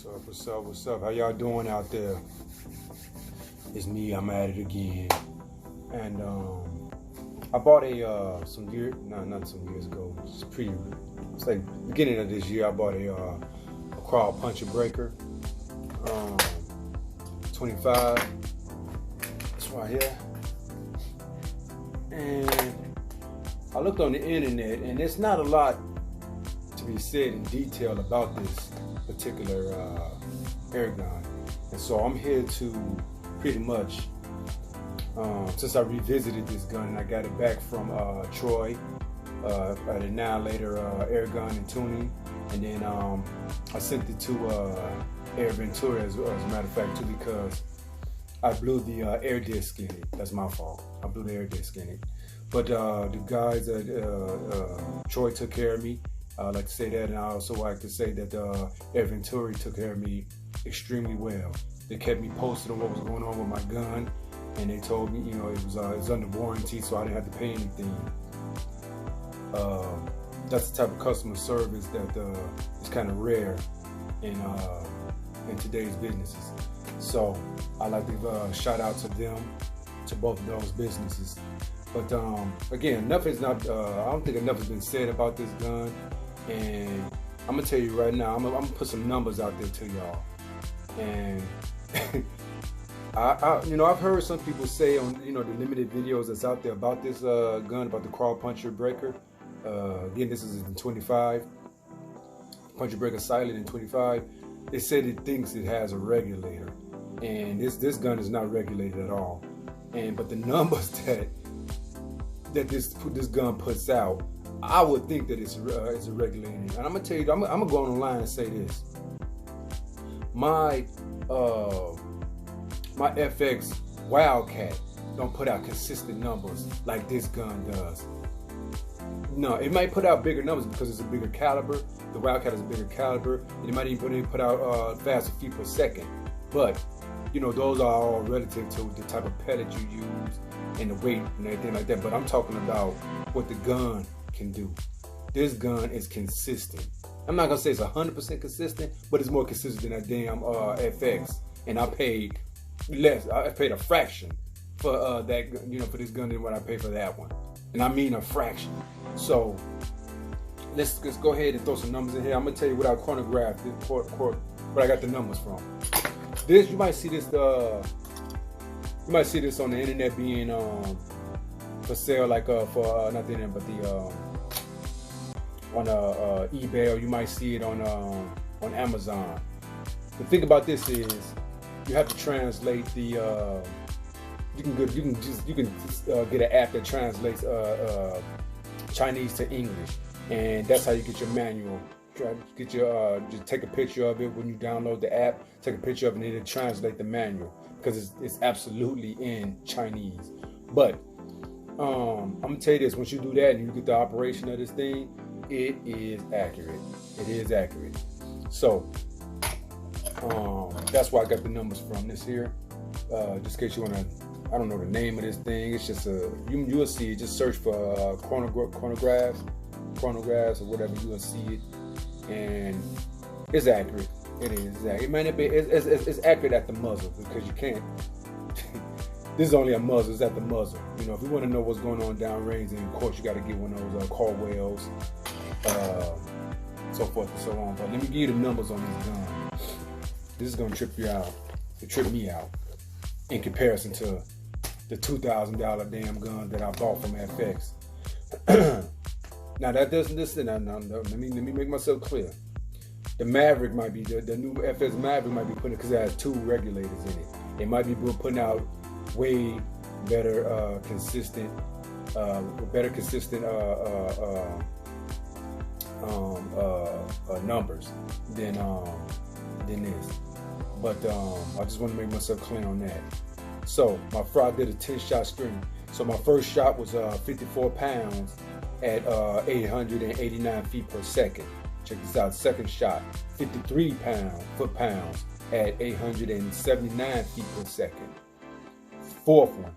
up, what's up, what's up? How y'all doing out there? It's me, I'm at it again. And I bought not some years ago, it's like beginning of this year, I bought a Kral puncher breaker. 25. It's right here. And I looked on the internet, and there's not a lot to be said in detail about this particular air gun. And so I'm here to pretty much, since I revisited this gun and I got it back from Troy at a Now Later air gun and tuning, and then I sent it to Air Ventura as a matter of fact too, because I blew the air disc in it. That's my fault. I blew the air disc in it. But the guys at Troy took care of me. I like to say that, and I also like to say that Air Ventura took care of me extremely well. They kept me posted on what was going on with my gun, and they told me, it was under warranty, so I didn't have to pay anything. That's the type of customer service that is kind of rare in today's businesses. So I like to shout out to them, to both of those businesses. But again, I don't think enough has been said about this gun, and I'm gonna tell you right now, I'm gonna put some numbers out there to y'all. And I've heard some people say on the limited videos that's out there about this gun, about the Kral puncher breaker. Again, this is in 25 puncher breaker silent in 25. They said it thinks it has a regulator, and this gun is not regulated at all. But the numbers that this gun puts out, I would think that it's a regulator. And I'm gonna tell you, I'm gonna go online and say this: my FX Wildcat don't put out consistent numbers like this gun does. No, it might put out bigger numbers because it's a bigger caliber. The Wildcat is a bigger caliber, and it might even put out faster feet per second. But those are all relative to the type of pellet you use and the weight and everything like that. But I'm talking about what the gun can do. This gun is consistent. I'm not gonna say it's 100% consistent, but it's more consistent than a damn FX. And I paid less. I paid a fraction for that, for this gun than what I paid for that one. And I mean a fraction. So let's go ahead and throw some numbers in here. I'm gonna tell you what our chronograph, where I got the numbers from. This, you might see this on the internet being for sale, like for not the internet, but the on eBay, or you might see it on Amazon. The thing about this is you have to translate the you can get an app that translates Chinese to English, and that's how you get your manual. Just take a picture of it when you download the app. Take a picture of it and it'll translate the manual, because it's absolutely in Chinese. But I'm gonna tell you this: once you do that and you get the operation of this thing, it is accurate. It is accurate. So that's why I got the numbers from this here. Just in case you wanna, I don't know the name of this thing. It's just you will see it. Just search for chronographs or whatever. You will see it, and it's accurate. It is. It might not be. It's accurate at the muzzle, because you can't. This is only a muzzle. It's at the muzzle. If you want to know what's going on downrange, then of course you got to get one of those Caldwells, so forth and so on. But let me give you the numbers on this gun. This is gonna trip you out. It tripped me out in comparison to the $2,000 damn gun that I bought from FX. Now that doesn't listen. Let me make myself clear. The Maverick might be the new FX Maverick might be putting, because it has 2 regulators in it. It might be putting out way better consistent numbers than this. But I just want to make myself clear on that. So I did a 10-shot string. So my first shot was 54 pounds at 889 feet per second. Check this out. Second shot, 53 foot-pounds at 879 feet per second. Fourth one,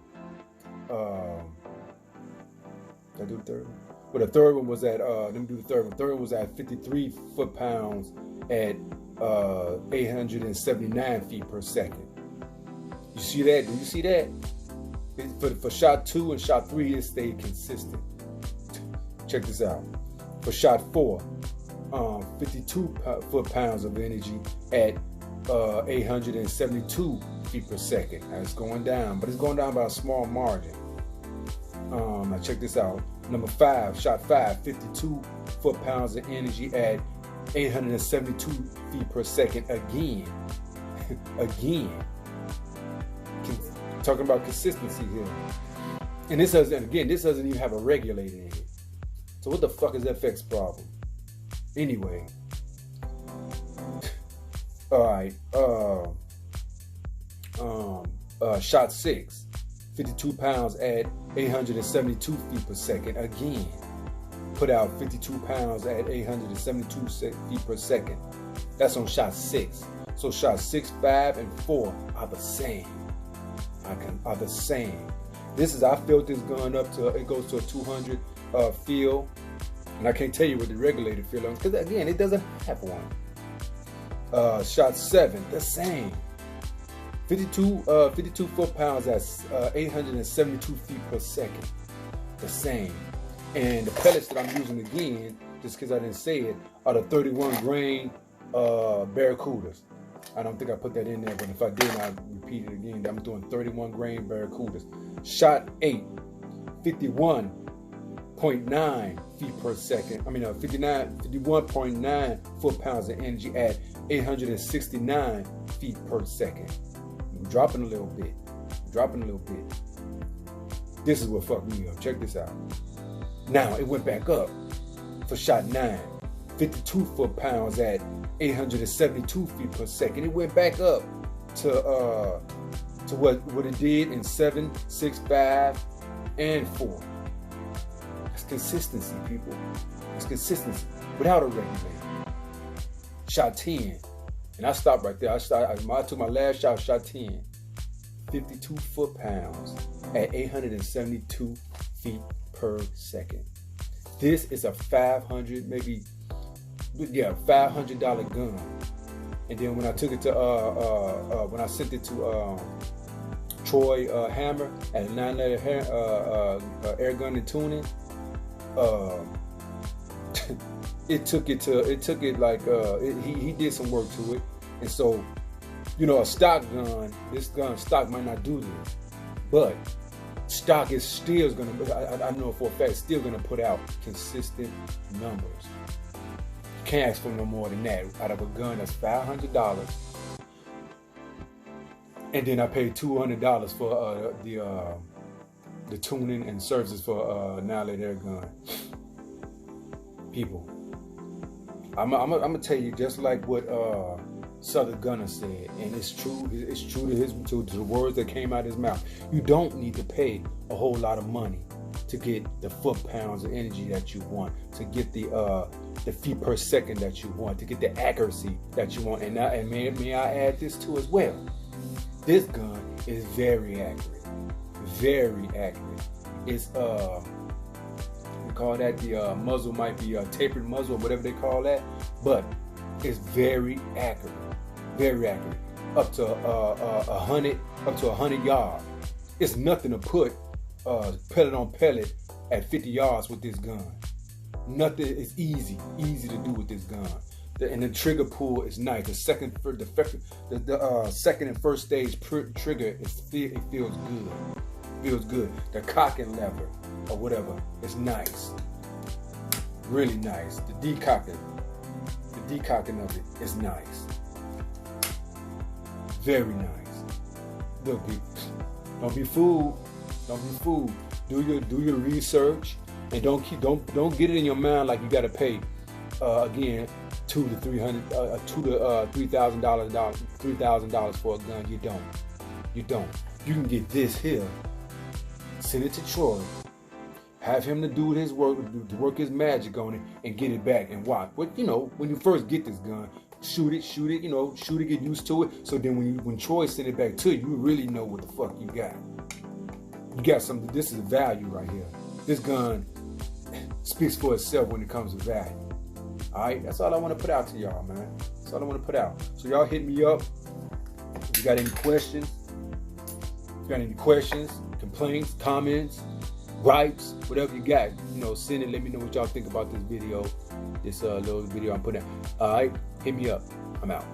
did I do the third one? But the third one was at, let me do the third one. Third one was at 53 foot-pounds at 879 feet per second. You see that? Do you see that? For shot 2 and shot 3, it stayed consistent. Check this out. For shot 4, 52 foot-pounds of energy at 872 feet per second. Now it's going down, but it's going down by a small margin. Now check this out. Number 5, shot 5, 52 foot-pounds of energy at 872 feet per second again. Again. Talking about consistency here. And this doesn't even have a regulator in it. So what the fuck is FX problem? Anyway. Alright. Shot 6, 52 pounds at 872 feet per second. Again. Put out 52 pounds at 872 feet per second. That's on shot 6. So shot 6, 5, and 4 are the same. Are the same. This is, I filled this gun up to, it goes to a 200 feel. And I can't tell you what the regulator feel on, because again, it doesn't have one. Shot 7, the same. 52 foot-pounds at 872 feet per second. The same. And the pellets that I'm using again, just because I didn't say it, are the 31 grain Barracudas. I don't think I put that in there, but if I did, I'll repeat it again. I'm doing 31 grain Barracudas. Shot 8, 51.9 feet per second. 51.9 foot-pounds of energy at 869 feet per second. I'm dropping a little bit. This is what fucked me up. Check this out. Now it went back up for shot 9, 52 foot-pounds at 872 feet per second. It went back up to what it did in 7, 6, 5, and 4. It's consistency, people. It's consistency without a regulator. Shot 10, and I stopped right there. I took my last shot, shot 10. 52 foot-pounds at 872 feet per second. This is a $500 gun. And then when I took it to when I sent it to Troy Hammer at a 9-letter air gun and tuning, he did some work to it. And so, you know, a stock gun, this gun stock might not do this, but stock is still gonna, I know for a fact, still gonna put out consistent numbers. You can't ask for no more than that out of a gun that's $500. And then I paid $200 for the tuning and services for a 9-letter air gun. People, I'm gonna tell you just like what Southern Gunner said, and it's true. It's true to the words that came out of his mouth. You don't need to pay a whole lot of money to get the foot-pounds of energy that you want, to get the feet per second that you want, to get the accuracy that you want. And may I add this too as well? This gun is very accurate, very accurate. It's we call that the muzzle might be a tapered muzzle or whatever they call that, but it's very accurate. Very accurate, up to 100 yards. It's nothing to put pellet on pellet at 50 yards with this gun. Nothing is easy to do with this gun. And the trigger pull is nice. The second and first stage trigger, it feels good. Feels good. The cocking lever or whatever is nice. Really nice. The decocking of it is nice. Very nice. Look, people, don't be fooled. Do your research, and don't get it in your mind like you got to pay again $2,000 to $3,000 for a gun. You don't. You can get this here. Send it to Troy. Have him to do his work, to work his magic on it, and get it back and watch. But you know, when you first get this gun, shoot it, get used to it. So then when Troy send it back to you, you really know what the fuck you got. You got something. This is value right here. This gun speaks for itself when it comes to value. All right, that's all I want to put out to y'all, man. That's all I want to put out. So y'all hit me up if you got any questions. If you got any questions, complaints, comments, gripes, whatever you got, you know, send it. Let me know what y'all think about this video, this little video I'm putting out. All right, hit me up. I'm out.